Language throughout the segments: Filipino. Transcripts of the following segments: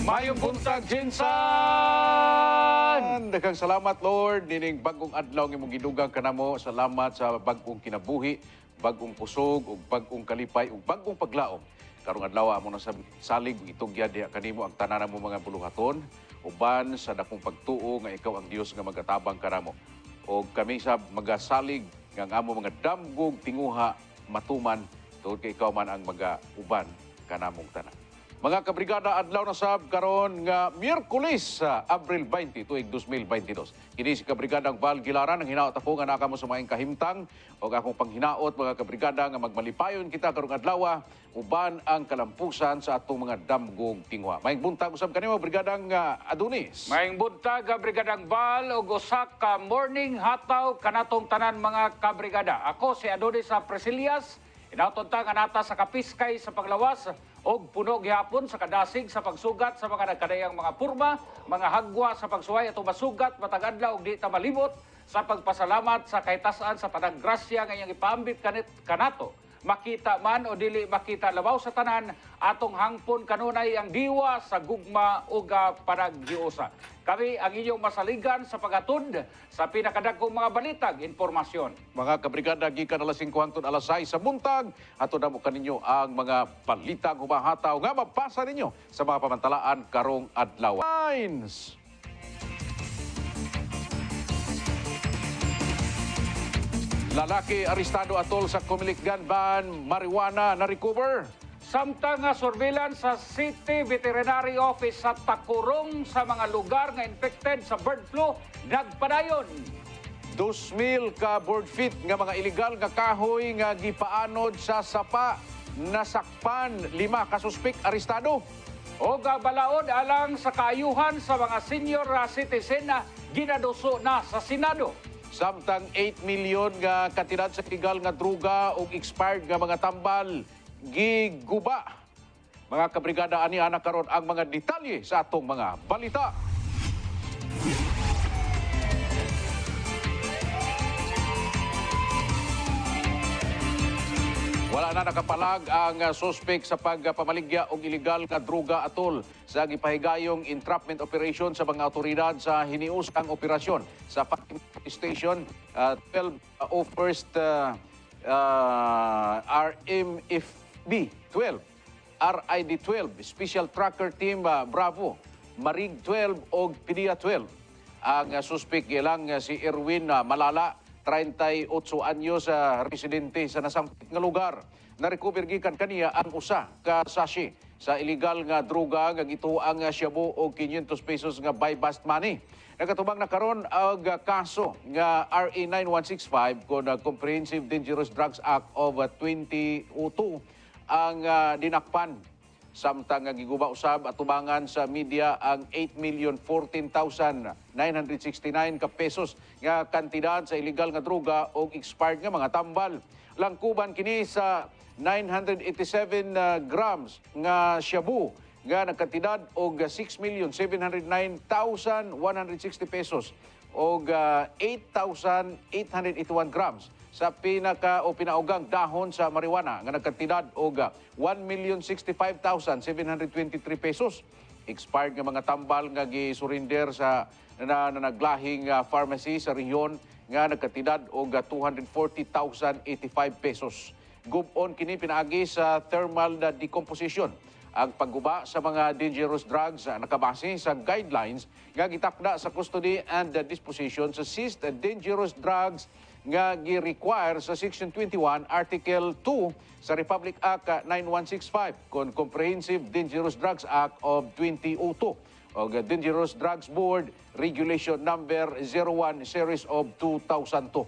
Mayong buntag, Jinsan! Daghang salamat, Lord. Nining bagong adlaw ng imong gidugang kanamo. Salamat sa bagong kinabuhi, bagong kusog, ug bagong kalipay, ug bagong paglaom. Karong adlaw amo na sa salig itugya diha kanimo ang tanan mo mga buluhaton, uban sa dakong pagtuo nga ikaw ang Dios nga magatabang kanamo. O kami sa magasalig nga amo mga damgog tinguha matuman tungod kay ikaw man ang magauban kanamong tanan. Mga kabrigada, adlaw na sab karon nga Miyerkules sa Abril 20 tuig 2022. Kini si kabrigadang Val Gilaran ang hinaot ako nga naka mo sa maayong kahimtang o akong panghinaot mga kabrigada nga magmalipayon kita karong adlaw uban ang kalampusan sa atong mga damgog tingwa. Maayong buntag usab kanimo brigadang Adonis. Maayong buntag, Brigadang Val, ug usa ka morning hataw kanatong tanan mga kabrigada. Ako si Adonis sa Presilias, inauton ta nga nata sa kapiskay sa paglawas og puno gihapon sa kadasig sa pagsugat sa mga nagkadayang mga purma, mga hagwa sa pagsuway ato masugat matag adlaw og di ta malibot sa pagpasalamat sa kahitasan sa tanang grasya nga iyang ipaambit kanato. Makita man o dili makita labaw sa tanan, atong hangpon kanunay ang diwa sa gugma ug panaghiusa. Kami ang inyong masaligan sa pagatund sa pinakadagkong mga balitag, informasyon. Mga kabrigada, gikan alas 5 hangtod alas 6 sa buntag, ato na mo kaninyo ang mga balitag humahataw nga mabasa ninyo sa mga pamantalaan karong adlaw. Lines! Lalaki arestado atol sa Comelec gun ban, marijuana na recover. Samtang nga surveillance sa City Veterinary Office sa Takurong sa mga lugar nga infected sa bird flu nagpadayon. 2,000 ka board feet nga mga illegal nga kahoy nga gipaanod sa sapa, nasakpan 5 ka suspek arestado. O balaod alang sa kaayuhan sa mga senior citizen na ginaduso na sa Senado. Samtang 8 milyon nga katidad sa illegal nga druga o expired nga mga tambal giguba. Mga kabrigada, ani anak karon ang mga detalye sa atong mga balita. Wala na nakapalag ang suspek sa pagpamaligya og illegal nga druga atol sa gipahigayong entrapment operation sa mga otoridad sa hiniusang operasyon sa station 1201st RMFB 12, RID 12, Special Tracker Team Bravo, Marig 12 o Pidia 12. Ang suspek gilang si Erwin Malala, 38 anyos, residente sa nasampit nga lugar. Na-recover gikan kaniya ang usa ka sachet sa illegal nga druga nga gituang shabu og 500 pesos nga buy bust money. Nakatubang na karon ang kaso nga RA 9165 kon Comprehensive Dangerous Drugs Act of 2002 ang dinakpan. Samtang giguba usab atubangan sa media ang 8,014,969 ka pesos nga kantidad sa illegal nga droga o expired nga mga tambal. Langkuban kini sa 987 grams nga shabu nga nagkantidad og 6,709,160 pesos o 8,881 grams sa pinaugang dahon sa marijuana nga nagkantidad og 1,065,723 pesos. Expired nga mga tambal nga gisurrender sa naglahing pharmacy sa rehiyon nga nagkantidad og 240,085 pesos. Gubon kini pinaagi sa thermal decomposition. Ang pagguba sa mga dangerous drugs nakabase sa guidelines nga gitakda sa custody and disposition sa seized dangerous drugs nga gi-require sa Section 21, Article 2 sa Republic Act 9165 kon Comprehensive Dangerous Drugs Act of 2002 o Dangerous Drugs Board Regulation Number 01 Series of 2002.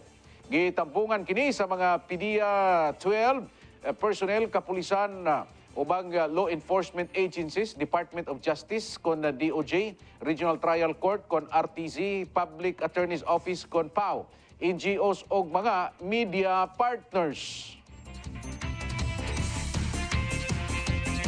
Gitampungan kini sa mga PDEA 12 personnel, kapulisan, ubang law enforcement agencies, Department of Justice kon DOJ, Regional Trial Court kon RTZ, Public Attorney's Office kon PAO, NGOs o mga media partners.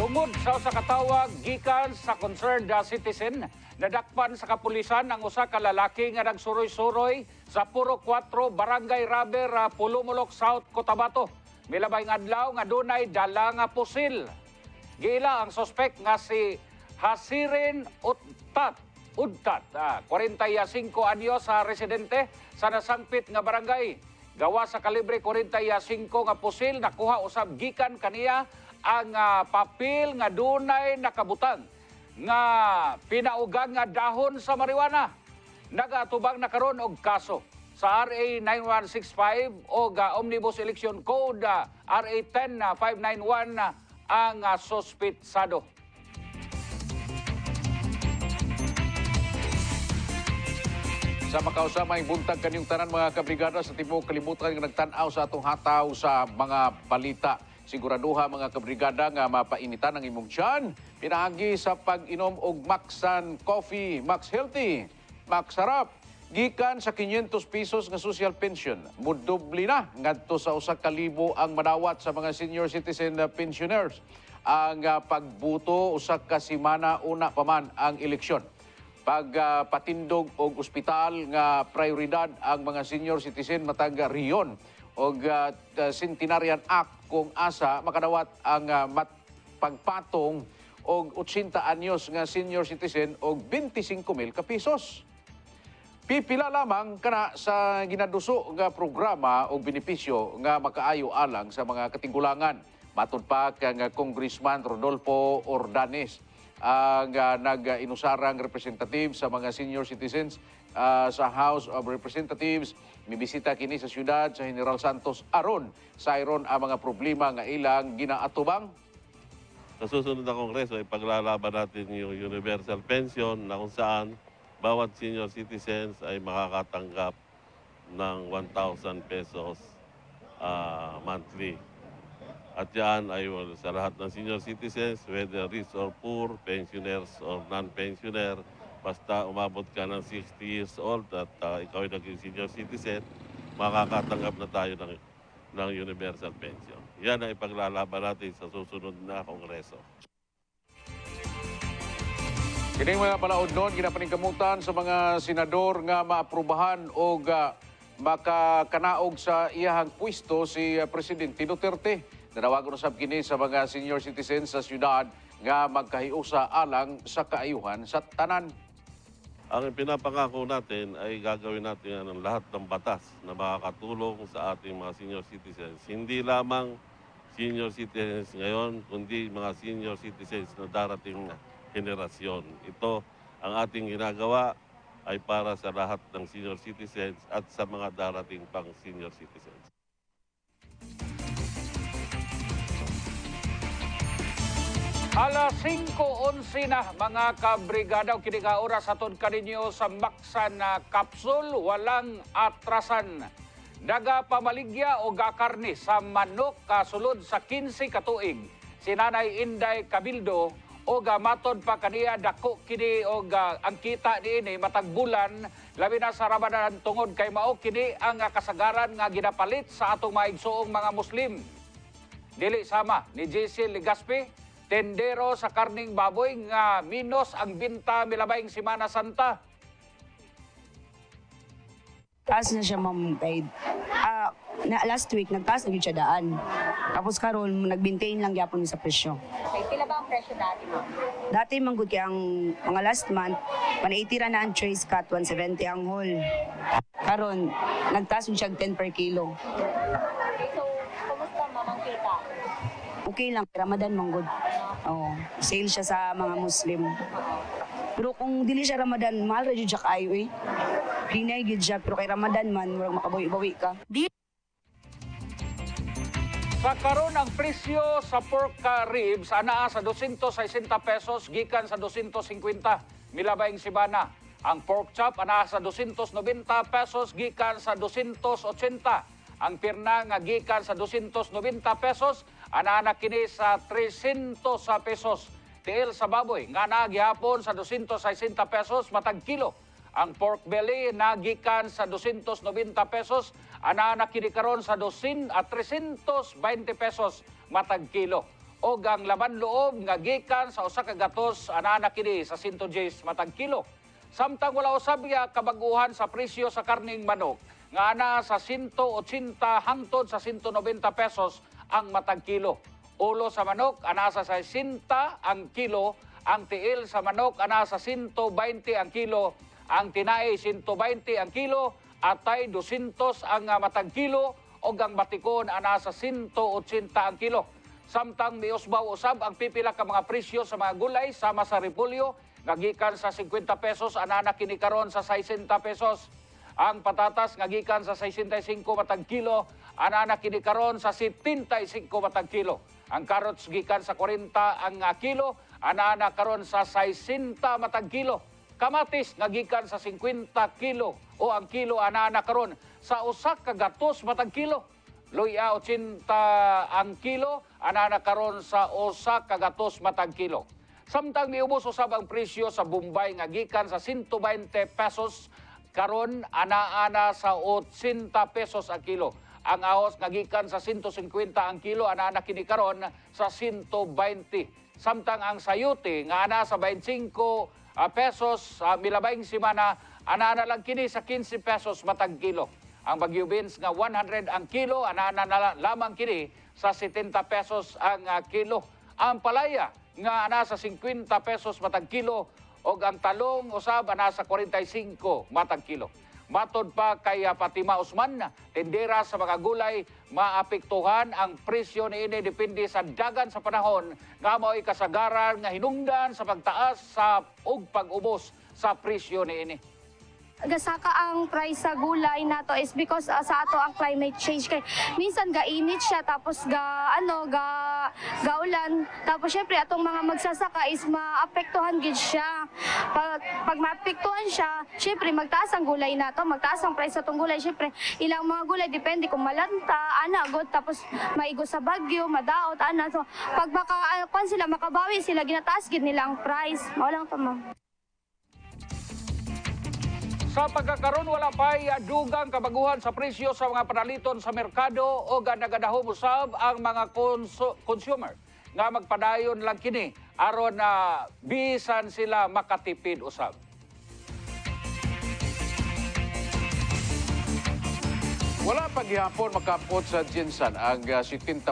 Tungod sa katawag gikan sa concerned citizen, nadakpan sa kapulisan ang usa ka lalaki nga nagsuroy-suroy sa Puro 4, Barangay Raber, Pulumulok, South Cotabato. Milabay nga adlaw nga dunay dala nga pusil. Giila ang suspect nga si Hasirin Udtat, 45 anyos sa residente sa nasangpit nga barangay. Gawa sa kalibre 45 nga pusil, nakuha usab gikan kaniya ang papel nga dunay nakabutang nga pinaugang nga dahon sa marijuana. Nagatubang na karon og kaso sa RA 9165 o Omnibus Election Code RA 10591 ang sospitsado. Sa makausamay buntag kanyang tanan mga kabrigada sa tibuok kalibutan nga nagtan-aw sa atong hataw sa mga balita. Siguraduha mga kabrigada nga mapainitan ang imong tiyan. Pinaagi sa pag-inom og Maxan Coffee, Max Healthy, Max Sarap. Gikan sa 500 pesos nga social pension, mudubli na ngadto sa 1,000 ang madawat sa mga senior citizen pensioners. Ang pagbuto usa ka semana una pa man ang eleksyon. Pagpatindog og ospital nga prioridad ang mga senior citizen matag riyon og Centenarian Act kung asa makadawat ang pagpatong og 80 anyos nga senior citizen og 25,000 ka pesos. Pipila lamang kana sa ginaduso nga programa o benepisyo nga makaayo alang sa mga katigulangan. Matod pa kang Congressman Rodolfo Ordanes ang nag-inusarang representative sa mga senior citizens sa House of Representatives. Mibisita kini sa syudad sa General Santos aron sayron ang mga problema nga ilang ginaatubang. Sa susunod na kongreso, ipaglalaban natin yung universal pension na kung saan bawat senior citizens ay makakatanggap ng 1,000 pesos monthly. At yan ay sa lahat ng senior citizens, whether rich or poor, pensioners or non-pensioner, basta umabot ka ng 60 years old at ikaw ay naging senior citizen, makakatanggap na tayo ng universal pension. Yan ang ipaglalaban natin sa susunod na kongreso. Kining mga palaod noon, ginapaningkamutan sa mga senador nga maaprubahan o makakanaog sa iyahang pwesto si Presidente Duterte. Nanawagan usab kini sa mga senior citizens sa syudad nga magkahiusa alang sa kaayuhan sa tanan. Ang pinapangako natin ay gagawin natin ang lahat ng batas na makakatulong sa ating mga senior citizens. Hindi lamang senior citizens ngayon, kundi mga senior citizens na darating na henerasyon. Ito ang ating ginagawa ay para sa lahat ng senior citizens at sa mga darating pang senior citizens. Alas 5:11 na mga kabrigada o kining oras atod kaninyo sa Maxan na kapsul, walang atrasan. Nagapamaligya o gakarni sa manok kasulod sa 15 katuig. Si Nanay Inday Cabildo o matod pa kaniya dako kini o ang kita niini matag bulan labi na sa Ramadan tungod kay mao kini ang kasagaran nga ginapalit sa atong maigsuong mga Muslim. Dili sama ni JC Legaspi, tendero sa karning baboy nga minos ang binta milabayng Semana Santa. Taas na siya, ma'am, kay last week nagtaas na siya daan. Tapos karon nag-maintain lang gyapon sa presyo. Okay, pila ba ang presyo dati, ma'am? Dati manggod kay ang mga last month, 180 ra na ang trace cut, 170 ang whole. Karon nagtaas siya 10 per kilo. Okay, so kumusta, ma'am, ang kita? Okay lang, Ramadan manggod. Oh, sale siya sa mga Muslim. Pero kung dili siya Ramadan, mahal ra jud siya kaayo eh. Hinay gid siya, pero kay Ramadan man murag makabawi-bawi ka. Sa karon ang presyo sa pork ribs anaa sa 260 pesos gikan sa 250 milabayng Semana. Ang pork chop anaa sa 290 pesos gikan sa 280. Ang pirna nga gikan sa 290 pesos anaa na kini sa 300 pesos. Tiil sa baboy nga naa gihapon sa 260 pesos matag kilo. Ang pork belly nagikan sa 290 pesos, ana na kini karon sa 320 pesos matag kilo. O ang laman loob nga gikan sa usa ka gatos ana na kini sa 110 matag kilo. Samtang wala usab kabaguhan sa presyo sa karning manok nga ana sa 180 hangtod sa 190 pesos ang matag kilo. Ulo sa manok ana sa 60 ang kilo ang tiil sa manok ana sa 120 ang kilo, ang tinai 120 ang kilo, atay 200 ang matag kilo, o ang batikon ana sa 180 ang kilo. Samtang miusbaw usab ang pipila ka mga presyo sa mga gulay sama sa repolyo, ngagikan sa 50 pesos anana kini karon sa 60 pesos. Ang patatas ngagikan sa 65 matag kilo, anana kini karon sa 75 matag kilo. Ang carrots gikan sa 40 ang kilo, anana karon sa 60 matag kilo. Kamatis ngagikan sa 50 kilo o ang kilo anana karon sa usak ka gatos matag kilo. Luya 80 ang kilo, anana karon sa usak ka gatos matag kilo. Samtang miubos usab ang presyo sa Bombay nga gikan sa 120 pesos karon ana sa 80 pesos ang kilo. Ang ahos nga gikan sa 150 ang kilo ana kini karon sa 120. Samtang ang sayote nga ana sa 25 pesos milabayng semana ana lang kini sa 15 pesos matag kilo. Ang Bagyo beans nga 100 ang kilo, ana lamang kini sa 70 pesos ang kilo. Ang palaya nga ana sa 50 pesos matag kilo, o ang talong usab ana sa 45 matag kilo. Matod pa kay Fatima Usman, tindera sa mga gulay, maapektuhan ang presyo niini depende sa dagan sa panahon nga mao'y kasagaran nga hinungdan sa pagtaas sa ug pag-ubos sa presyo niini. Gasaka ang price sa gulay nato is because sa ato ang climate change kay minsan gainit siya tapos gaulan tapos syempre atong mga magsasaka is maapektuhan gid siya. Pag maapektuhan siya, syempre magtaas ang gulay nato, magtaas ang price sa atong gulay. Syempre ilang mga gulay depende kung malanta, ana god tapos maigo sa bagyo, madaot ana. So pag sila makabawi sila ginataas gid nila ang price. Mao lang to ma'am. Sa pagkakaroon wala pa'y dugang kabaguhan sa presyo sa mga panaliton sa merkado o nagadahom usab ang mga consumer nga magpadayon lang kini aron na bisan sila makatipid usab. Wala pa gihapon makapot sa Jinsan ang 70%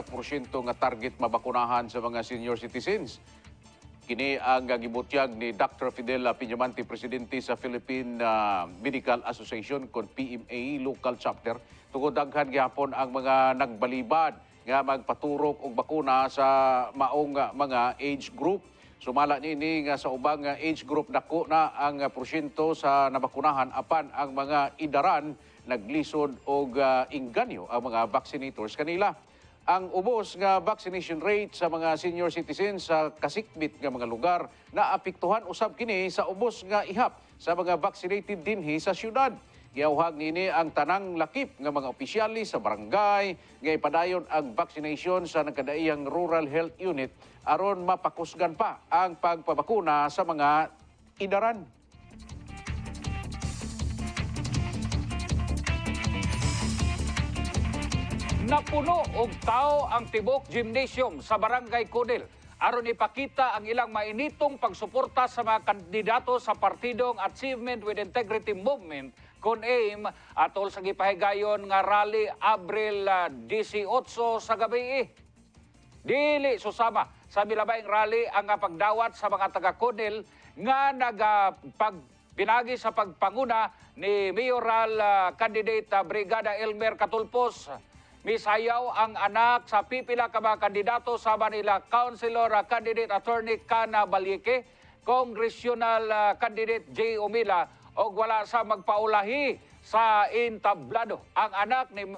nga target mabakunahan sa mga senior citizens. Kini ang gibutyag ni Dr. Fidel Piñamante, presidente sa Philippine Medical Association kon PMA local chapter. Tungod daghan gihapon ang mga nagbalibad nga magpaturok og bakuna sa maong mga age group. Sumala nini nga sa ubang age group dako na ang porsyento sa nabakunahan apan ang mga idaran naglisod og inganyo ang mga vaccinators kanila. Ang ubos nga vaccination rate sa mga senior citizens sa kasikbit nga mga lugar na apektuhan usab kini sa ubos nga ihap sa mga vaccinated dinhi sa syudad. Giawhag nini ang tanang lakip nga mga opisyali sa barangay nga ipadayon ang vaccination sa nagkadaiyang rural health unit aron mapakusgan pa ang pagpabakuna sa mga idaran. Napuno og tao ang tibok gymnasium sa Barangay Codel aron ipakita ang ilang mainitong pagsuporta sa mga kandidato sa partidong Achievement with Integrity Movement kon AIM atol sa gipahigayon nga rally Abril 18 sa gabi. Dili susama sa milabayng rally ang pagdawat sa mga taga-Codel nga pinagi sa pagpanguna ni Mayoral Candidate Brigada Elmer Catulpos. Misayaw ang anak sa pipila ka mga kandidato sa Manila Councilor Candidate Attorney Cana Balyeque, Congressional Candidate Jay Umila o wala sa magpaulahi sa entablado. Ang anak ni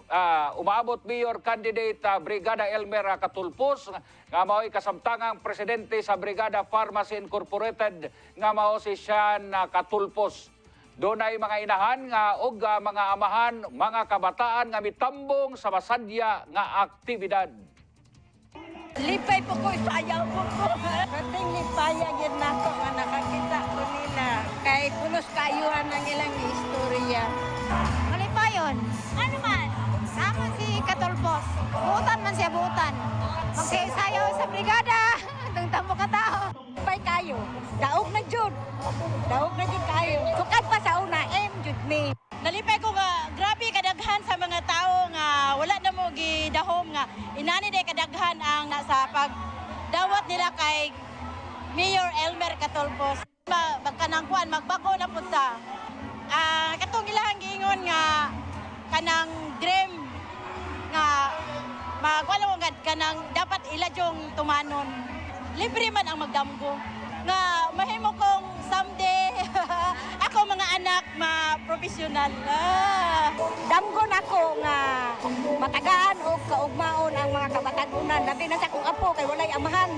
umabot Mayor Candidate Brigada Elmer Catulpos nga mao'y kasamtangang presidente sa Brigada Pharmacy Incorporated nga mao si Sean Catulpos. Doon ay mga inahan nga og mga amahan, mga kabataan nga mitambong sa masadya nga aktibidad. Lipay po ko, sayaw po ko. Kating lipaya yun na ko nga nakakita ko nila. Kay pulos kayuhan ng ilang istorya. Malipayon. Ano man? Sama si Catulpos. Buutan man siya, buutan. Magsayaw sa brigada. Tungtamo ka tao. Lipay kayo. Daog na jud. Daog na jud kayo. Sukad pa sa una, jud me. Nalipay ko nga, grabe kadaghan sa mga tao nga wala na mo gidahom nga inani day kadaghan ang nasa pagdawat nila kay Mayor Elmer katulpos. Magkanang kuan, magbago na punta. Katong ilahang giingon nga kanang dream nga magwala mo kanang dapat iladyong tumanon. Libre man ang magdamgo. Nga mahimo kong someday ako mga anak ma-professional. Damgon ako nga matagaan o kaugmaon ang mga kabatagunan. Labi na sa kong apo kay walay amahan.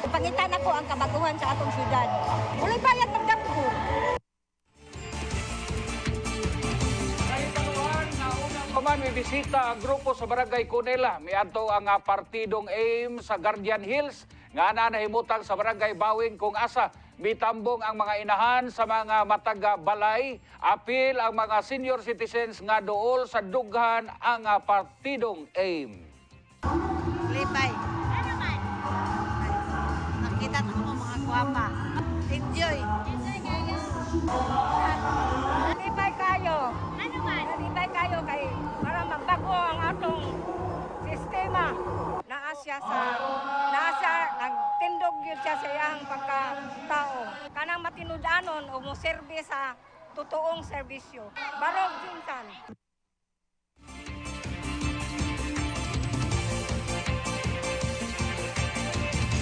Pangitan ako ang kabaguhan sa atong syudad. Walay bayad magdamgo. Paman may bisita ang grupo sa Barangay Cunela. Miadto ang partidong AIM sa Guardian Hills nga nahimutang sa Barangay Bawing kung asa mitambong ang mga inahan sa mga mataga balay. Apil ang mga senior citizens nga dool sa dughan ang partidong AIM. Lipay. Ano man? Nakita ko mga guwapa. Enjoy. Enjoy kayo. Lipay kayo. Ano man? Lipay kayo kay para magbago ang atong sistema. Nagtindog yun siya sa iyang pagkatao. Kanang matinudanon o mo serbe sa totoong serbisyo. Barog Jinsan.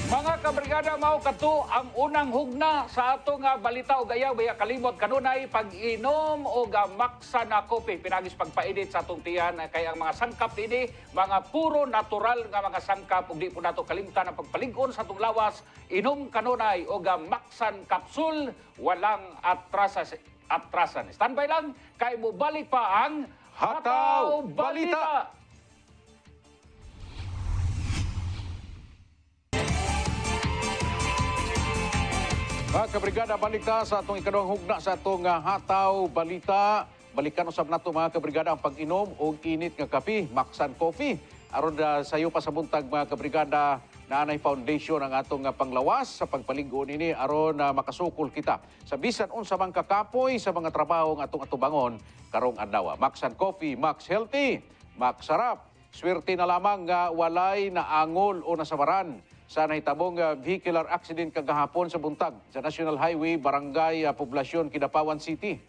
Mga kabrigada, mao kato ang unang hugna sa ato nga balita o gayaw. Baya kalimot kanunay pag-inom o gamaksa na kopi. Pinagis pagpainit sa atong tiyan kay ang mga sangkap ini, mga puro natural nga mga sangkap. Ug di po nato kalimtan ang pagpalig-on sa atong lawas. Inom kanunay o gamaksan kapsul, walang atrasan. Standby lang, kay mo balik pa ang Hataw Balita! Mga kabrigada, balik ta sa atong ikaduhang hugna sa atong Hataw Balita. Balikan usab nato mga kabrigada ang pag-inom og init nga kape, Maksan Coffee. Aron sayo pa sa buntag mga kabrigada, Naanay Foundation ang atong panglawas sa pagpalig-on ini aron makasukol kita sa bisan unsa mang kakapoy sa mga trabaho nga atong atubangon karong adlaw. Maksan Coffee, Max Healthy, Max Sarap. Swerte na lamang nga walay naangol o nasabaran sa nahitabong vehicular accident kagahapon sa buntag sa National Highway, Barangay Poblasyon, Kidapawan City.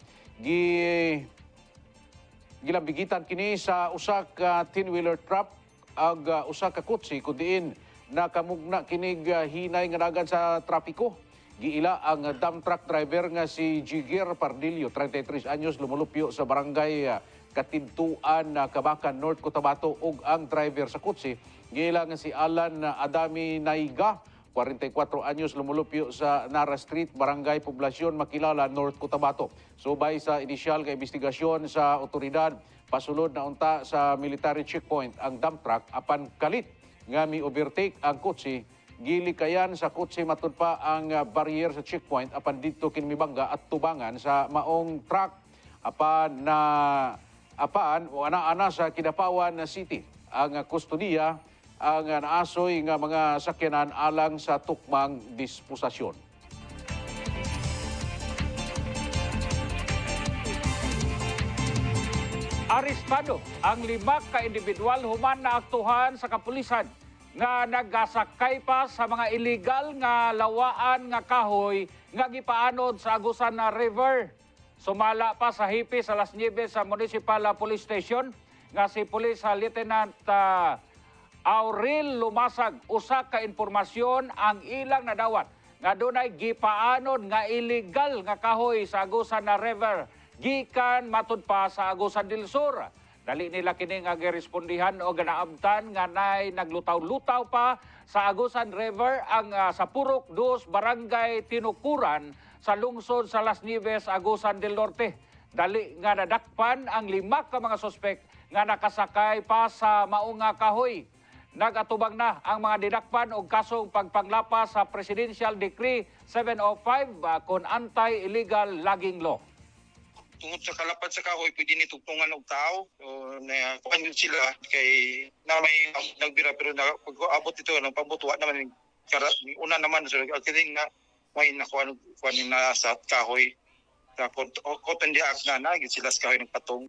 Gilambigitan kini sa usa ka 10-wheeler truck ag usa ka kutsi kudiin nakamugna kinig hinay nga dagan sa trapiko. Giila ang dump truck driver nga si Jigger Pardillo, 33 anyos, lumulupyo sa barangay Katintuan, Kabakan, North Cotabato, ug ang driver sa kutsi giila nga si Alan Adami Naiga, 44 anyos, lumulupyo sa Nara Street, Barangay Poblasyon, Makilala, North Cotabato. Subay sa inisyal nga investigasyon sa otoridad, pasulod na unta sa military checkpoint ang dump truck apan kalit nga mi-overtake ang kutsi. Gilikayan sa kutsi matud pa ang barrier sa checkpoint apan dito kinmibangga at tubangan sa maong truck apan o ana sa Kidapawan City. Ang kustudiya ang naasoy nga mga sakyanan alang sa tukmang disposasyon. Arestado ang 5 ka individual human na aktuhan sa kapulisan nga nagasakay pa sa mga illegal nga lawaan nga kahoy nga gipaanod sa Agusan River. Sumala pa sa hipi sa Las Nieves sa Municipal Police Station nga si Police Lieutenant Aurel Lumasag. Usa ka impormasyon ang ilang nadawat nga dunay gipaanod nga illegal nga kahoy sa Agusan River gikan matud pa sa Agusan del Sur. Dali nila kini nga girespondihan o ganaabtan nga nay naglutaw-lutaw pa sa Agusan River ang sa Purok 2 Barangay Tinukuran sa lungsod sa Las Nieves, Agusan del Norte. Dali nga nadakpan ang 5 ka mga suspek nga nakasakay pa sa maong kahoy. Nagatubang na ang mga didakpan og kasong pagpanglapas sa Presidential Decree 705 kon anti-illegal logging law. Tungod sa kalapad sa kahoy, pwede ni tugtungan og tao. So, kuan yun sila kay na may nagbira pero pag-abot ito ng pambutuwa naman una naman so kining na may nakuan na sa kahoy. Sa cotton the act na gid sila sa kahoy ng patong.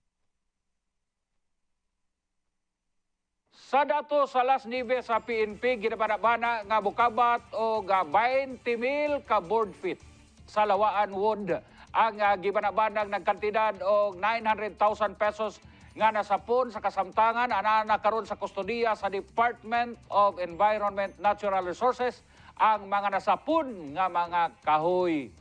Sa dato sa Las Nieves sa PNP, ginabana-bana nga bukabat o 20,000 ka board feet. sa Lawaan Wood. Ang gibanabanang nagkantidad og 900,000 pesos nga nasapon sa kasamtangan ana karon sa kustodiya sa Department of Environment Natural Resources ang mga nasapon nga mga kahoy.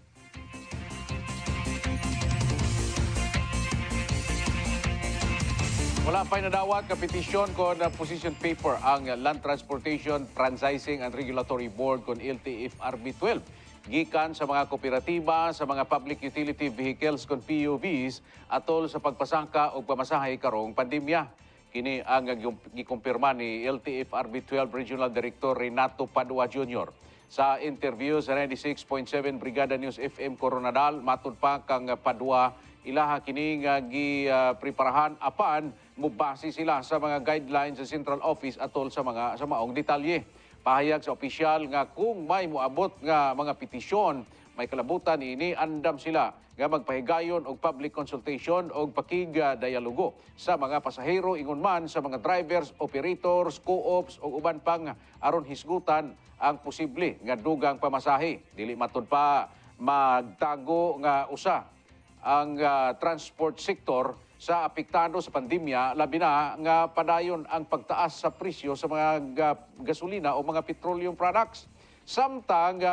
Wala pa'y nadawat ka petisyon kon position paper ang Land Transportation, Franchising and Regulatory Board kon LTFRB 12. Gikan sa mga kooperatiba, sa mga public utility vehicles kon PUVs atol sa pagpasangka o pamasahe karong pandemya. Kini ang gikumpirma ni LTFRB 12 Regional Director Renato Padua Jr. Sa interview sa 96.7 Brigada News FM Coronadal, matud pa kang Padua, ilaha kini nga gipreparahan apan mubase sila sa mga guidelines sa Central Office atol sa maong detalye. Pahayag sa opisyal nga kung may moabot nga mga petisyon, may kalabutan ini andam sila nga magpahigayon og public consultation og pakig-dialogo sa mga pasahero ingon man sa mga drivers, operators, co-ops o uban pang aron hisgutan ang posible nga dugang pamasahe. Dili matud pa magtago nga usa ang transport sector sa apektado sa pandemya, labi na nga padayon ang pagtaas sa presyo sa mga gasolina o mga petroleum products. Samtang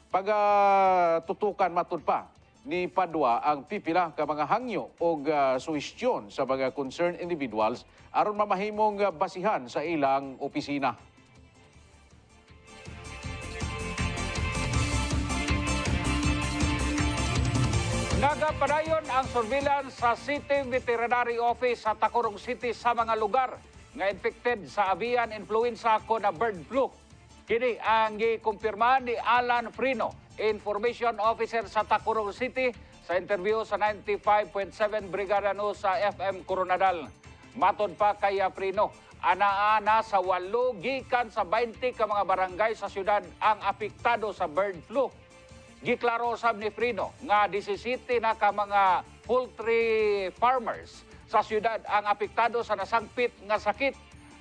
pagtutukan matud pa ni Padua ang pipila ka mga hangyo o suhestyon sa mga concerned individuals aron mamahimong basihan sa ilang opisina. Nagapadayon ang surveillance sa City Veterinary Office sa Tacurong City sa mga lugar nga infected sa avian influenza ko na bird flu. Kini ang gikumpirma ni Alan Frino, Information Officer sa Tacurong City, sa interview sa 95.7 Brigada News sa FM Coronadal. Matod pa kay Frino, ana-ana sa 8 gikan sa 20 ka mga barangay sa syudad ang apektado sa bird flu. Giklaro sab ni Frino nga 17 na ka mga poultry farmers sa syudad ang apektado sa nasangpit nga sakit.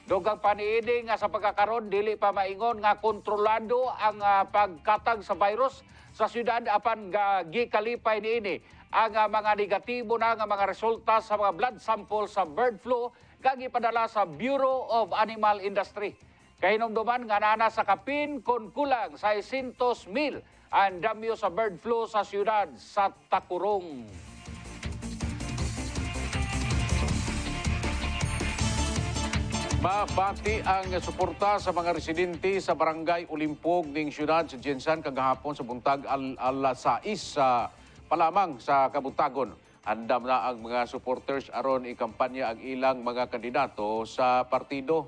Dugang paniidi nga sa pagkakaroon dili pa maingon nga kontrolado ang pagkatag sa virus sa syudad apan gikalipay niini ang mga negatibo na nga mga resulta sa mga blood sample sa bird flu gipadala sa Bureau of Animal Industry. Kahinomduman nga nana sa kapin kon kulang sa 600,000 ang damyo sa bird flu sa siyudad sa Tacurong. Mabati ang suporta sa mga residente sa Barangay Ulimpog ning siyudad sa Jensan kagahapon sa buntag alas 6 palamang sa kabuntagon. Andam na ang mga supporters aron ikampanya ang ilang mga kandidato sa partido.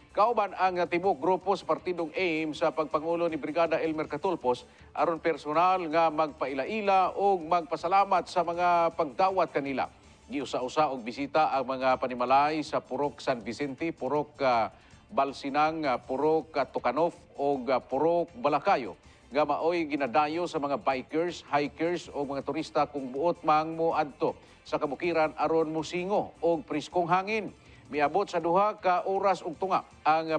Kauban ang tibok grupo sa partidong AIM sa pagpangulo ni Brigada Elmer Catulpos aron personal nga magpaila-ila o magpasalamat sa mga pagdawat kanila. Giusa-usa og bisita ang mga panimalay sa Purok San Vicente, Purok Balsinang, Purok Tucanov o Purok Balacayo. Nga maoy ginadayo sa mga bikers, hikers o mga turista kung buot mang moadto sa kabukiran aron musingo og priskong hangin. Miabot sa 2 ka oras ug tunga ang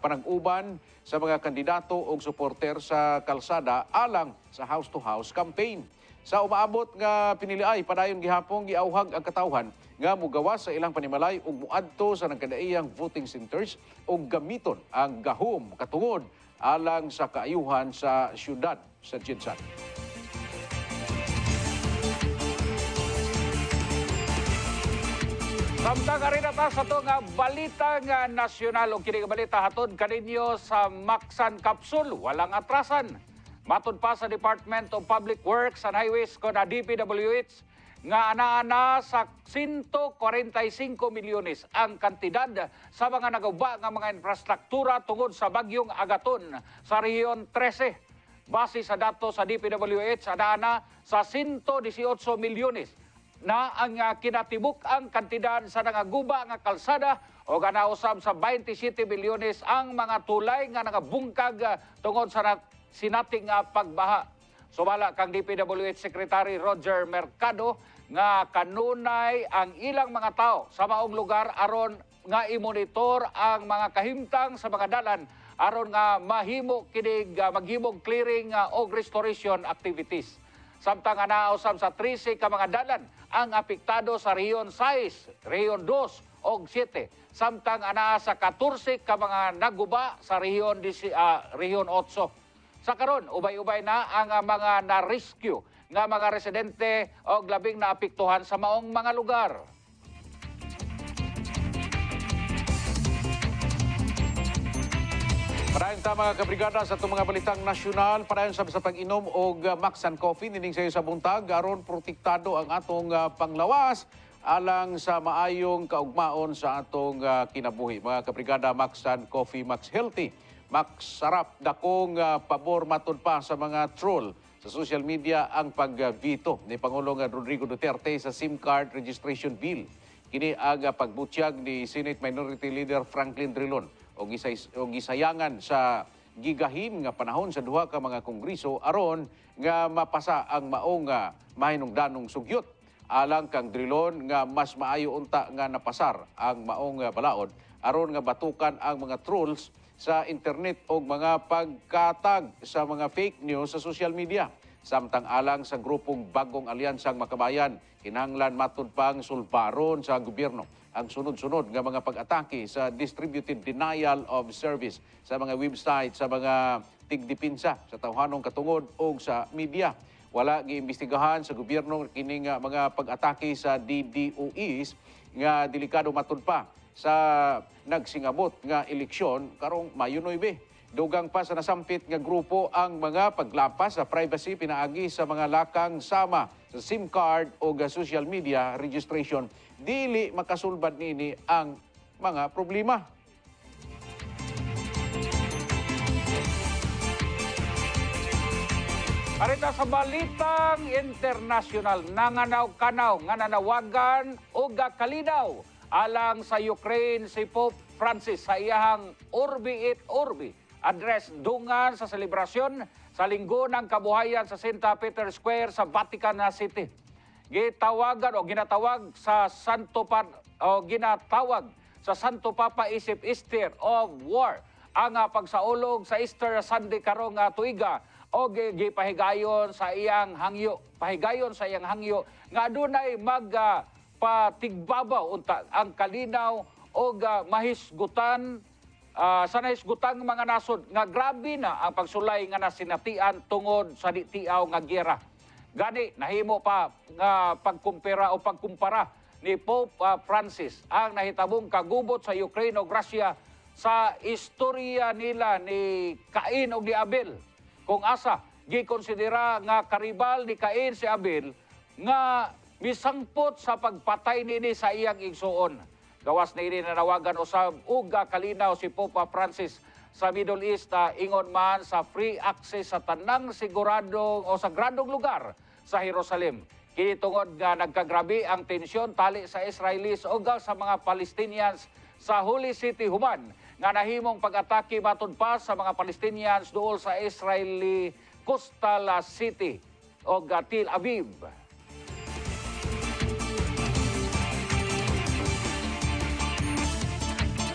panag-uban sa mga kandidato ug suporter sa kalsada alang sa house-to-house campaign. Sa umaabot nga piniliay, padayon gihapon giauhag ang katawhan nga mugawas sa ilang panimalay ug muadto sa nagkadaiyang voting centers ug gamiton ang gahom katungod alang sa kaayuhan sa siyudad sa Jensan. Samtang rin ta sa ito nga balita nga nasyonal o kini balita hatod kaninyo sa Maksan Capsule, walang atrasan. Matod pa sa Department of Public Works and Highways ko na DPWH nga ana-ana sa 145 milyones ang kantidad sa mga nagauba nga mga infrastruktura tungod sa bagyong Agaton sa Rehiyon 13. Base sa datos sa DPWH, ana-ana sa 118 milyones na ang kinatibuk ang kantidad sa nangaguba nga kalsada o ganausab sa 27 milyones ang mga tulay nga nangabungkag tungod sa sinating pagbaha. Sumala kang DPWH Secretary Roger Mercado nga kanunay ang ilang mga tao sa maong lugar aron nga imonitor ang mga kahimtang sa mga dalan aron nga mahimo kining maghimong clearing og restoration activities. Samtang anaosam sa 13 ka mga dalan ang apektado sa Rehiyon 6, Rehiyon 2 og 7. Samtang anaa sa 14 ka mga naguba sa Rehiyon 8. Sa karon, ubay-ubay na ang mga na-rescue nga mga residente og labing naapektuhan sa maong mga lugar. Padayon ta mga kabrigada sa itong mga balitang nasyonal, padayon sa pag-inom og Max and Coffee, nining sayo sa buntag, aron protektado ang atong panglawas alang sa maayong kaugmaon sa atong kinabuhi. Mga kabrigada, Max and Coffee, Max Healthy, Max Sarap, dakong pabor matod pa sa mga troll. Sa social media ang pag-veto ni Pangulong Rodrigo Duterte sa SIM card registration bill. Kini ang pagbutyag ni Senate Minority Leader Franklin Drilon o gisayangan sa gigahin nga panahon sa duha ka mga kongreso aron nga mapasa ang maong mahinungdanong sugyot. Alang kang Drilon nga mas maayo unta nga napasar ang maong balaod aron nga batukan ang mga trolls sa internet o mga pagkatag sa mga fake news sa social media. Samtang alang sa grupong Bagong Alyansang Makabayan, kinahanglan matud pang sulbaron sa gobyerno ang sunod-sunod nga mga pag-atake sa distributed denial of service sa mga website, sa mga tigdipinsa sa tawhanong katungod o sa media. Wala giimbestigahan sa gobyerno kining mga pag-atake sa DDoS nga delikado matud pa sa nagsingabot nga eleksyon karong Mayo 9. Dugang pa sa nasampit nga grupo ang mga paglapas sa privacy pinaagi sa mga lakang sama sa SIM card o social media registration. Dili makasulbad nini ang mga problema. Arita sa balitang internasyonal, nanganaw-kanaw nga nanawagan o kalinaw alang sa Ukraine si Pope Francis sa iyahang Urbi et Orbi address dungan sa selebrasyon sa Linggo ng Kabuhayan sa St. Peter Square sa Vatican City. Ginatawag sa Santo Papa Isip Easter of War ang pagsaulog sa Easter Sunday karong tuiga o gipahigayon sa iyang hangyo nga adunay patigbabaw unta ang kalinaw o mahisgutan sa nahisgutang mga nasod nga grabe na ang pagsulay nga nasinatian tungod sa ditiaw nga giyera. Gani nahimo pa nga pagkumpara ni Pope Francis ang nahitabong kagubot sa Ukraine o Russia sa istorya nila ni Cain o ni Abel. Kung asa gikonsidera nga karibal ni Cain si Abel nga misangpot sa pagpatay nini sa iyang igsuon. Gawas na ini nanawagan usab uga kalinaw si Pope Francis sa Middle East ingon man sa free access sa tanang siguradong o sagradong lugar sa Jerusalem. Kini tungod nga nagkagrabe ang tensyon tali sa Israelis o sa mga Palestinians sa Holy City human nga nahimong pag-atake matud pa sa mga Palestinians duol sa Israeli coastal city o Tel Aviv.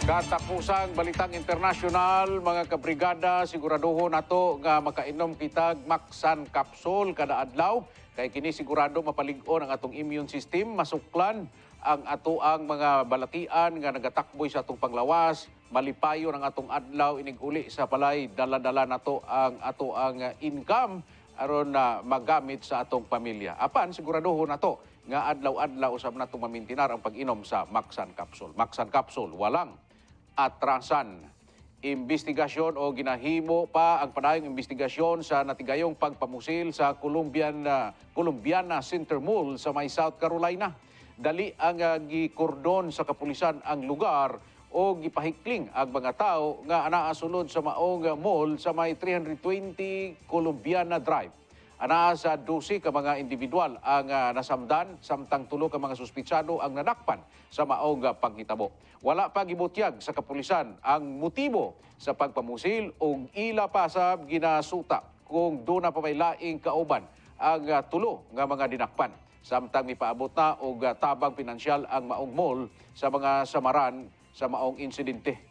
Katapusang balitang internasyonal, mga kabrigada, siguraduhon nato nga makainom kitag Maxan Capsule kada adlaw. Kay kini sigurado mapalig-on ang atong immune system, masuklan ang atoang mga balatian nga nagatakboy sa atong panglawas, malipayon ang atong adlaw iniguli sa palay, dala-dala nato ang atoang income aron na magamit sa atong pamilya. Apan siguraduhon nato nga adlaw-adlaw usab natong mamintinar ang pag-inom sa Maxan Capsule. Maxan Capsule walang atrasan. Investigasyon o ginahimo pa ang padayong investigasyon sa natigayong pagpamusil sa Columbiana Center Mall sa may South Carolina. Dali ang gikordon sa kapulisan ang lugar o gipahikling ang mga tao nga anaa sulod sa maong mall sa may 320 Columbiana Drive. Anaa sa 12 ka mga individual ang nasamdan, samtang 3 ka mga suspitsado ang nadakpan sa maong panghitabo. Wala pa gibutyag sa kapulisan ang motibo sa pagpamusil o ila pa sa ginasuta kung doon na pa may laing kauban ang 3 nga mga dinakpan. Samtang mipaabot na og tabang pinansyal ang maong mall sa mga samaran sa maong insidente.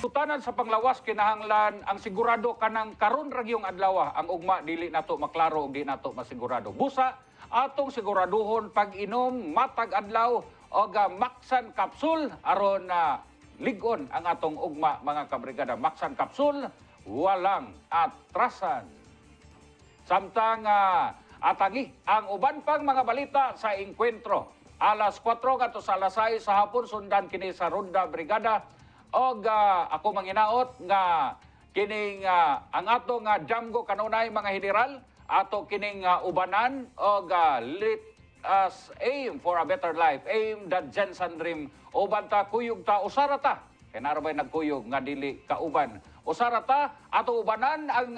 sutanan sa panglawas kinahanglan ang sigurado kanang karon ra gyung adlaw ang ugma dili nato maklaro ug di nato masigurado. Busa atong siguraduhon pag-inom matag adlaw og Maxan Capsule aron ligon ang atong ugma mga kabrigada. Maxan Capsule walang atrasan. Samtang atagi ang uban pang mga balita sa engkwentro. Alas 4 kato sa alas 6 sa hapon sundan kini sa Ronda Brigada og ako manginaot nga kining ang ato nga Jamgo kanunay mga general ato kining ubanan og let us aim for a better life, aim that Jensen dream. Uban ta kuyog ta usarata kay narabay nagkuyog nga dili kauban. Usarata ato ubanan ang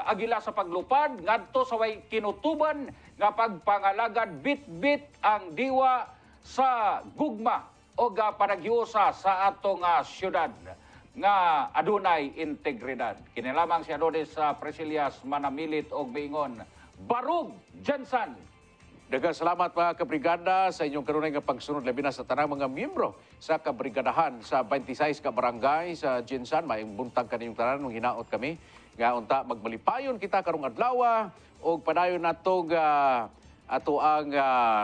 agila sa paglupad ngadto sa way kinutuban nga pagpangalagad bit-bit ang diwa sa gugma o panaghiusa sa atong syudad nga adunay integridad. Kinilamang si Adonis Presilias manamilit og miingon, Barug Jensen! Daghang salamat mga kabrigada sa inyong kanunay nga pagsunod labi na sa tanang mga miyembro sa kabrigadahan sa 26 ka barangay sa Jinsan. Maayong buntag kaninyong tanan nung hinaot kami nga unta magbalipayon kita karong adlaw og padayon natog ato ang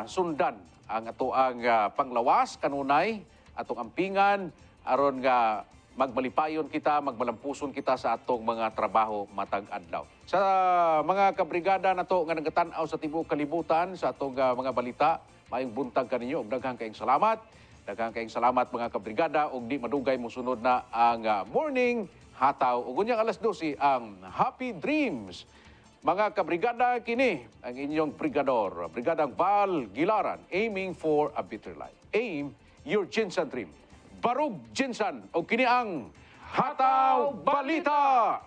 sundan ang ato ang panglawas kanunay atong ampingan aron nga magbalipayon kita, magbalampuson kita sa atong mga trabaho matag adlaw. Sa mga kabrigada nato nga nagatan-aw sa tibuok kalibutan sa atong mga balita, maayong buntag kaninyo ug daghang kaayong salamat. Daghang kaayong salamat mga kabrigada ug di madugay mosunod na ang morning hataw ug unyang alas 12 ang Happy Dreams. Mga kabrigada kini ang inyong brigador, Brigadang Val Gilaran, aiming for a better life. Aim your Jinsan dream. Barug Jinsan o kini ang Hataw Balita!